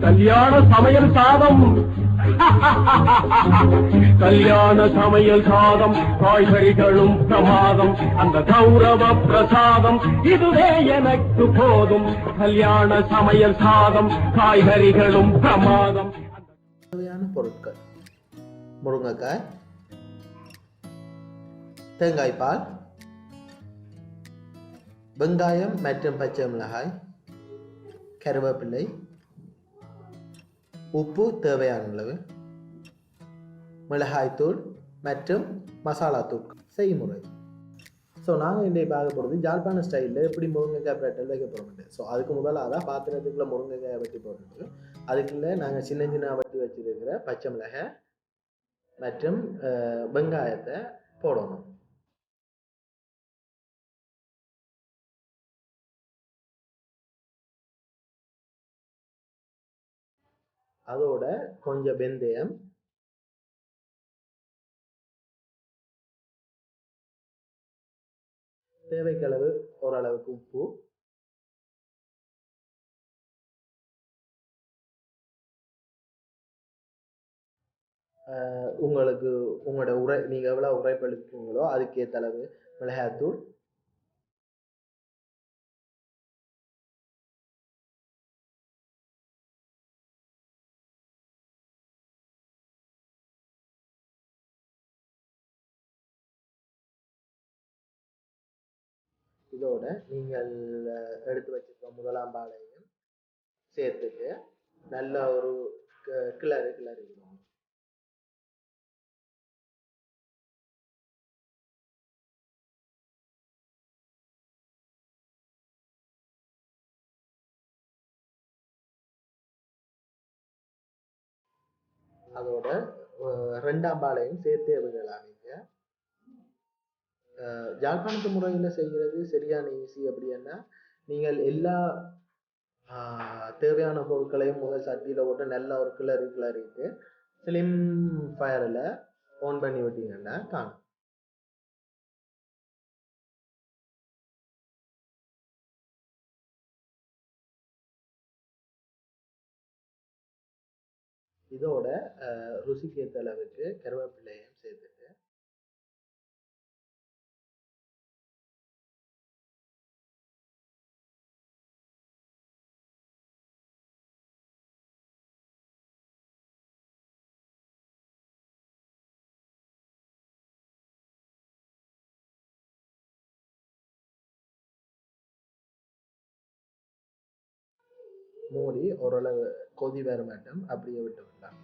கல்யாண சமையல் சாதம். கல்யாண சமையல் சாதம், காய்கறிகளும் பிரமாதம், அந்த கௌரவ பிரசாதம் இதுவே எனக்கு போதும். கல்யாண சமையல் சாதம், காய்கறிகளும் பிரமாதம். தேவையான பொருட்கள்: முருங்கைக்காய், தேங்காய் பால், வெங்காயம் மற்றும் பச்சை மிளகாய், கருவேப்பிலை, உப்பு தேவையான அளவு, மிளகாய்த்தூள் மற்றும் மசாலாத்தூள். செய்முறை: ஸோ நாங்கள் இன்றைய பார்க்க போகிறது ஜாழ்ப்பாண ஸ்டைலில் எப்படி முருங்கைக்காய் பிரட்டல் வைக்க போகிறோம். ஸோ அதுக்கு முதலாக பாத்திரத்துக்குள்ளே முருங்கைக்காயை வெட்டி போட்டுட்டு அதுக்குள்ளே நாங்கள் சின்ன சின்ன வெட்டி வச்சுருக்கிற பச்சை மிளகாய் மற்றும் வெங்காயத்தை போடணும். அதோட கொஞ்சம் வெந்தயம், தேவைக்களவு ஓரளவுக்கு உப்பு, உங்களுக்கு உங்களோட நீங்கள் எவ்வளோ உரைப்பளிப்பீங்களோ அதுக்கேற்ற அளவு மிளகாய்த்தூள், இதோட நீங்கள் எடுத்து வச்சிருக்க முதலாம் பாலையும் சேர்த்துட்டு நல்ல ஒரு கிளறிக்கணும். அதோட ரெண்டாம் பாலையும் சேர்த்து விடலாம். யாழ்ப்பாணத்து முறையில் செய்கிறது சரியான ஈஸி. அப்படின்னா நீங்கள் எல்லா தேவையான பொருட்களையும் முதல் சட்டியில் போட்டு நல்லா ஒரு கிளறிட்டு ஸ்லிம் ஃபயரில் ஆன் பண்ணி விட்டீங்கன்னா காணும். இதோட ருசிக்கு ஏற்ற அளவுக்கு கருவேப்பிலையும் சேர்த்துட்டு மூடி ஓரளவு கொதி வர மாட்டோம் அப்படியே விட்டு விடலாம்.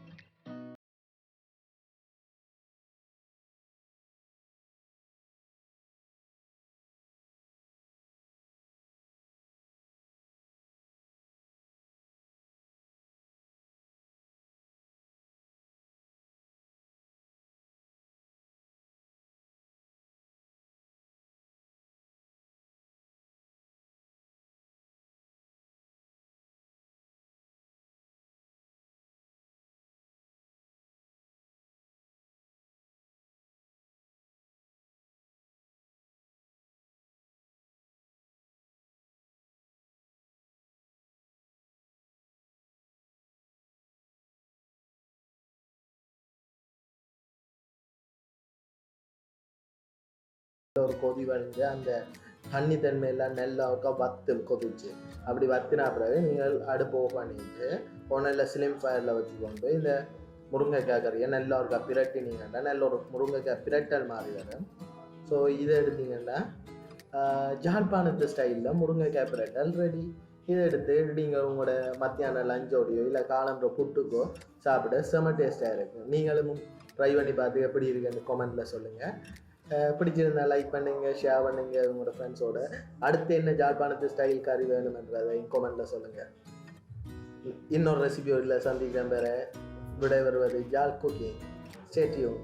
ஒரு கொதி வந்து அந்த தண்ணி தன்மையெல்லாம் நல்லா வத்து கொதிச்சு அப்படி வத்தினா பிறகு நீங்கள் அடுப்பு பண்ணிட்டு ஒன்றில் ஸ்லிம் ஃபயரில் வச்சுக்கொண்டு இந்த முருங்கைக்காய் கறியை நல்லா ஒருக்கா பிரட்டினீங்கன்னா நல்ல ஒரு முருங்கைக்காய் பிரட்டல் மாதிரி வரும். ஸோ இதை எடுத்தீங்கன்னா ஜாழ்ப்பாணத்து ஸ்டைலில் முருங்கைக்காய் பிரட்டல் ரெடி. இதை எடுத்து நீங்கள் உங்களோட மத்தியான லஞ்சோடையோ இல்லை காலம்புற புட்டுக்கோ சாப்பிட செம டேஸ்ட்டாக இருக்கும். நீங்களும் ட்ரை பண்ணி பார்த்து எப்படி இருக்குன்னு கமெண்ட்டில் சொல்லுங்கள். பிடிச்சிருந்தா லைக் பண்ணுங்கள், ஷேர் பண்ணுங்கள் உங்களோட ஃப்ரெண்ட்ஸோட. அடுத்து என்ன ஜாழ்ப்பாணத்து ஸ்டைல் கறி வேணுமென்றதை கமெண்ட்டில் சொல்லுங்கள். இன்னொரு ரெசிபியோட சந்திக்கிறேன். விடை வருவது ஜாழ் குக்கிங். Stay tune.